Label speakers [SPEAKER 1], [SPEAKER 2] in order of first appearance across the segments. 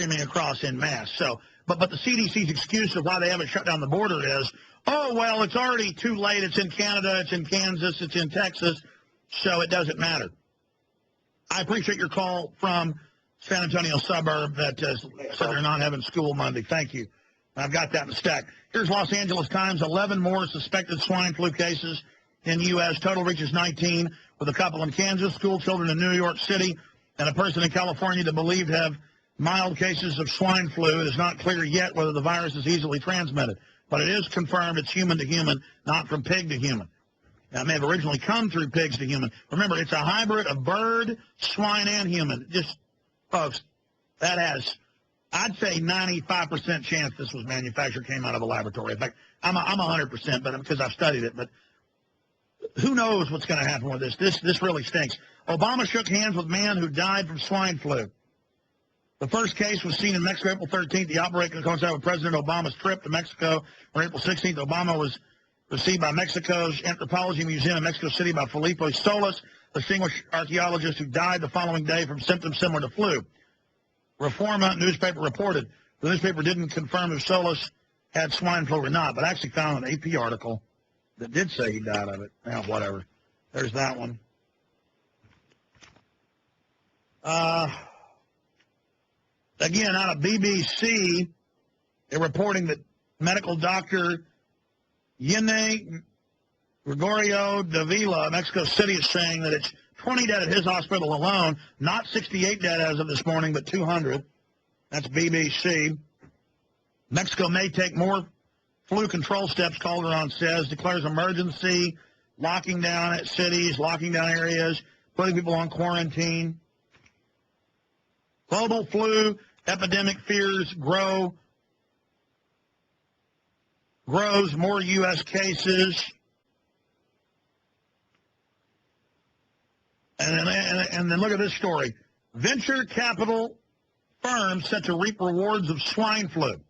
[SPEAKER 1] streaming across en masse. So, but the CDC's excuse of why they haven't shut down the border is, oh, well, it's already too late. It's in Canada, it's in Kansas, it's in Texas, so it doesn't matter. I appreciate your call from San Antonio suburb that said they're not having school Monday. Thank you. I've got that in the stack. Here's Los Angeles Times. 11 more suspected swine flu cases in the U.S. Total reaches 19, with a couple in Kansas, school children in New York City, and a person in California that believed to have mild cases of swine flu. It is not clear yet whether the virus is easily transmitted, but it is confirmed it's human to human, not from pig to human. Now, it may have originally come through pigs to human. Remember, it's a hybrid of bird, swine, and human. Just, folks, that has, I'd say 95% chance this was manufactured, came out of a laboratory. In fact, I'm 100%, but because I've studied it. But who knows what's going to happen with this? This really stinks. Obama shook hands with man who died from swine flu. The first case was seen in Mexico April 13th. The outbreak coincided with President Obama's trip to Mexico on April 16th. Obama was received by Mexico's Anthropology Museum in Mexico City by Felipe Solis, a distinguished archaeologist who died the following day from symptoms similar to flu. Reforma newspaper reported. The newspaper didn't confirm if Solis had swine flu or not, but actually found an AP article that did say he died of it. Now, whatever. There's that one. Again, out of BBC, they're reporting that medical doctor Yene Gregorio Davila, Mexico City, is saying that it's 20 dead at his hospital alone, not 68 dead as of this morning, but 200. That's BBC. Mexico may take more flu control steps, Calderon says, declares emergency, locking down at cities, locking down areas, putting people on quarantine. Global flu epidemic fears grows, more U.S. cases. And then look at this story. Venture capital firms set to reap rewards of swine flu.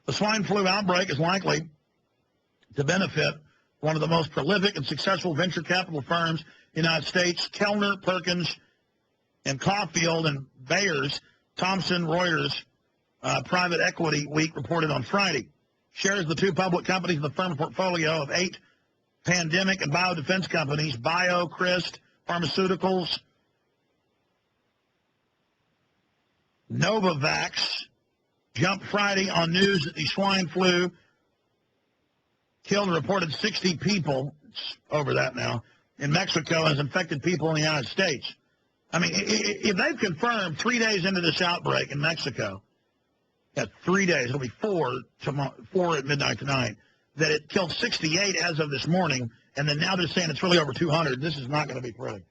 [SPEAKER 1] The swine flu outbreak is likely to benefit one of the most prolific and successful venture capital firms in the United States, Kellner, Perkins, and Caulfield and Bayers. Thomson Reuters Private Equity Week reported on Friday. Shares of the two public companies in the firm portfolio of 8 pandemic and biodefense companies, BioCryst Pharmaceuticals, Novavax, jumped Friday on news that the swine flu killed a reported 60 people, it's over that now, in Mexico and has infected people in the United States. I mean, if they've confirmed 3 days into this outbreak in Mexico, at 3 days, it'll be 4 at midnight tonight, that it killed 68 as of this morning, and then now they're saying it's really over 200. This is not going to be pretty.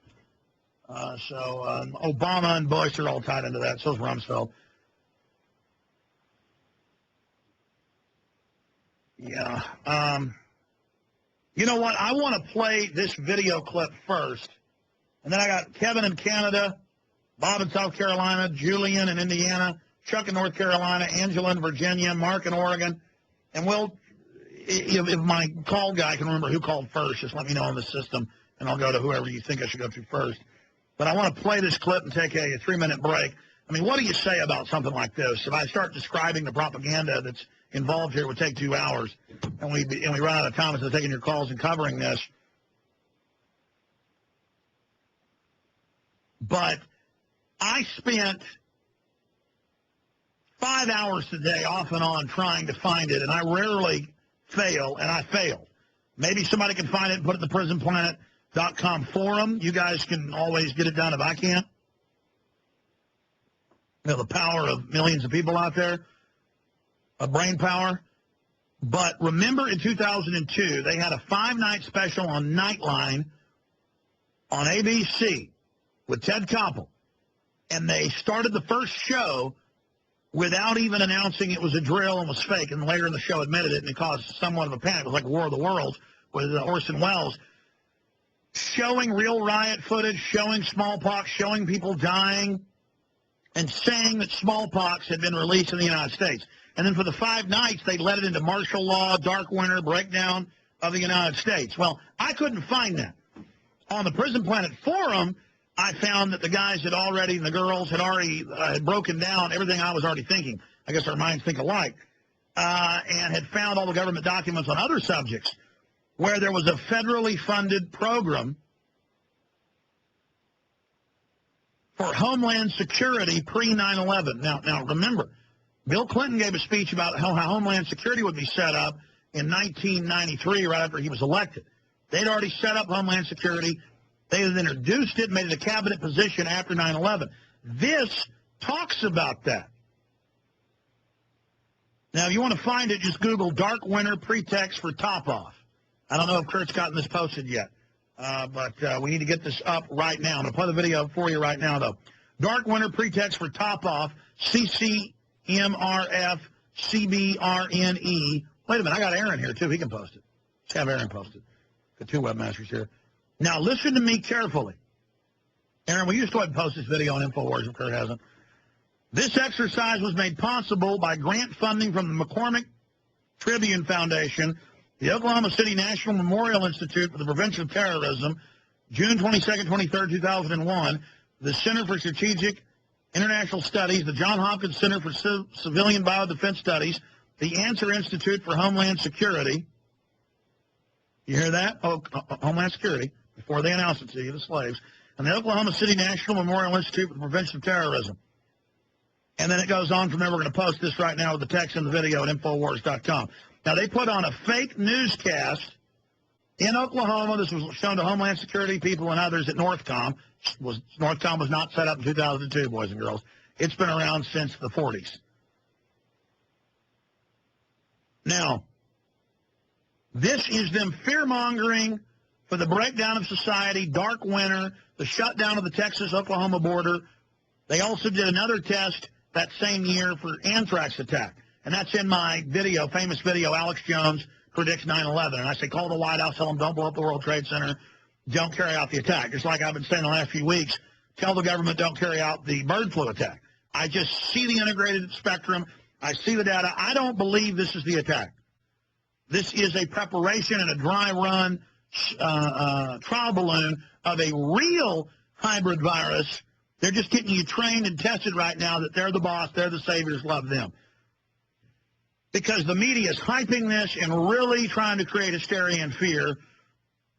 [SPEAKER 1] Obama and Bush are all tied into that. So is Rumsfeld. Yeah. You know what? I want to play this video clip first. And then I got Kevin in Canada, Bob in South Carolina, Julian in Indiana, Chuck in North Carolina, Angela in Virginia, Mark in Oregon. And we'll, if my call guy can remember who called first, just let me know on the system, and I'll go to whoever you think I should go to first. But I want to play this clip and take a 3-minute break. I mean, what do you say about something like this? If I start describing the propaganda that's involved here, it would take 2 hours, and we run out of time instead of taking your calls and covering this. But I spent 5 hours today off and on trying to find it, and I rarely fail, and I failed. Maybe somebody can find it and put it in the prisonplanet.com forum. You guys can always get it done if I can't. You know, the power of millions of people out there, of brain power. But remember in 2002, they had a 5-night special on Nightline on ABC with Ted Koppel, and they started the first show without even announcing it was a drill and was fake, and later in the show admitted it, and it caused somewhat of a panic. It was like War of the Worlds with Orson Welles, showing real riot footage, showing smallpox, showing people dying, and saying that smallpox had been released in the United States. And then for the 5 nights, they led it into martial law, dark winter, breakdown of the United States. Well, I couldn't find that. On the Prison Planet forum, I found that the guys had already, and the girls had already had broken down everything I was already thinking. I guess our minds think alike. And had found all the government documents on other subjects where there was a federally funded program for Homeland Security pre-9/11. Now remember, Bill Clinton gave a speech about how Homeland Security would be set up in 1993, right after he was elected. They'd already set up Homeland Security. They had introduced it, made it a cabinet position after 9/11. This talks about that. Now, if you want to find it, just Google Dark Winter Pretext for Top-Off. I don't know if Kurt's gotten this posted yet, but we need to get this up right now. I'm going to play the video for you right now, though. Dark Winter Pretext for Top-Off, CCMRF CBRNE. Wait a minute, I got Aaron here, too. He can post it. Let's have Aaron post it. Got two webmasters here. Now, listen to me carefully. Aaron, will you just go ahead and post this video on InfoWars if Kurt hasn't? This exercise was made possible by grant funding from the McCormick Tribune Foundation, the Oklahoma City National Memorial Institute for the Prevention of Terrorism, June 22nd, 23rd, 2001, the Center for Strategic International Studies, the Johns Hopkins Center for Civilian Biodefense Studies, the Answer Institute for Homeland Security. You hear that? Oh, Homeland Security, before they announced it to you, the slaves, and the Oklahoma City National Memorial Institute for the Prevention of Terrorism. And then it goes on from there. We're going to post this right now with the text and the video at Infowars.com. Now, they put on a fake newscast in Oklahoma. This was shown to Homeland Security people and others at Northcom. Northcom was not set up in 2002, boys and girls. It's been around since the 40s. Now, this is them fear-mongering for the breakdown of society, dark winter, the shutdown of the Texas-Oklahoma border. They also did another test that same year for anthrax attack. And that's in my video, famous video, Alex Jones predicts 9/11. And I say, call the White House, tell them don't blow up the World Trade Center, don't carry out the attack. Just like I've been saying the last few weeks, tell the government don't carry out the bird flu attack. I just see the integrated spectrum. I see the data. I don't believe this is the attack. This is a preparation and a dry run trial balloon of a real hybrid virus. They're just getting you trained and tested right now that they're the boss, they're the saviors, love them. Because the media is hyping this and really trying to create hysteria and fear.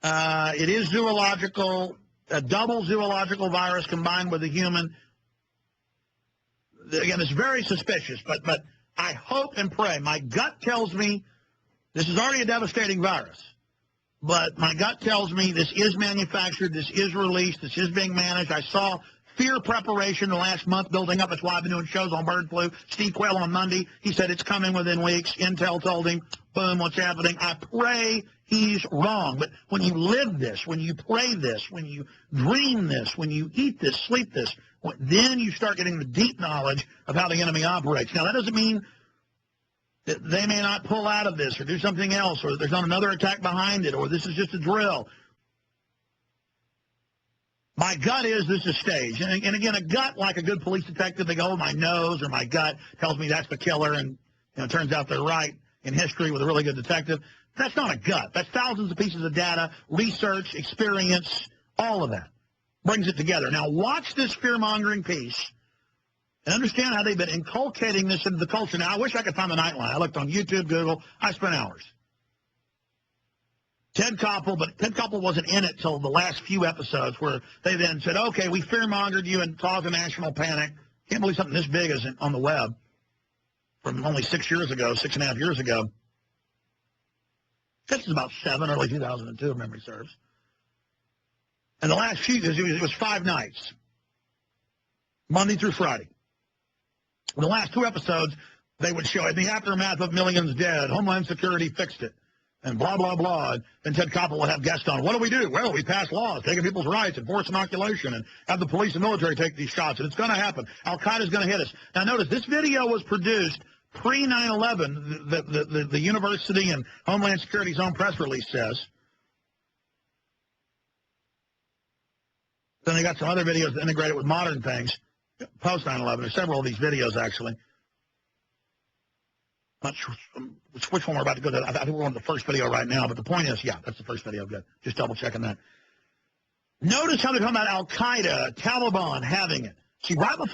[SPEAKER 1] It is zoological, a double zoological virus combined with a human. Again, it's very suspicious, but I hope and pray. My gut tells me this is already a devastating virus. But my gut tells me this is manufactured, this is released, this is being managed. I saw fear preparation the last month building up. That's why I've been doing shows on bird flu. Steve Quayle on Monday, he said it's coming within weeks. Intel told him, boom, what's happening? I pray he's wrong. But when you live this, when you pray this, when you dream this, when you eat this, sleep this, then you start getting the deep knowledge of how the enemy operates. Now, that doesn't mean that they may not pull out of this or do something else, or there's not another attack behind it, or this is just a drill. My gut is this is staged. And again, a gut, like a good police detective, they go, oh, my nose or my gut tells me that's the killer, and it turns out they're right in history with a really good detective. That's not a gut. That's thousands of pieces of data, research, experience, all of that brings it together. Now, watch this fear-mongering piece and understand how they've been inculcating this into the culture. Now, I wish I could find the nightline. I looked on YouTube, Google. I spent hours. Ted Koppel, but Ted Koppel wasn't in it till the last few episodes where they then said, okay, we fear-mongered you and caused a national panic. Can't believe something this big isn't on the web from only 6 years ago, 6.5 years ago. This is about 7, early 2002, if memory serves. And the last few, it was 5 nights, Monday through Friday. In the last 2 episodes, they would show in the aftermath of millions dead, Homeland Security fixed it, and blah, blah, blah. And Ted Koppel would have guests on. What do? Well, we pass laws, taking people's rights, enforce inoculation, and have the police and military take these shots. And it's going to happen. Al-Qaeda's going to hit us. Now, notice, this video was produced pre-9/11, the university and Homeland Security's own press release says. Then they got some other videos that integrated with modern things, post 9/11. There's several of these videos, actually. Not sure which one we're about to go to. I think we're on the first video right now, but the point is, yeah, that's the first video. Good. Just double checking that. Notice how they're talking about Al-Qaeda, Taliban having it. See, right before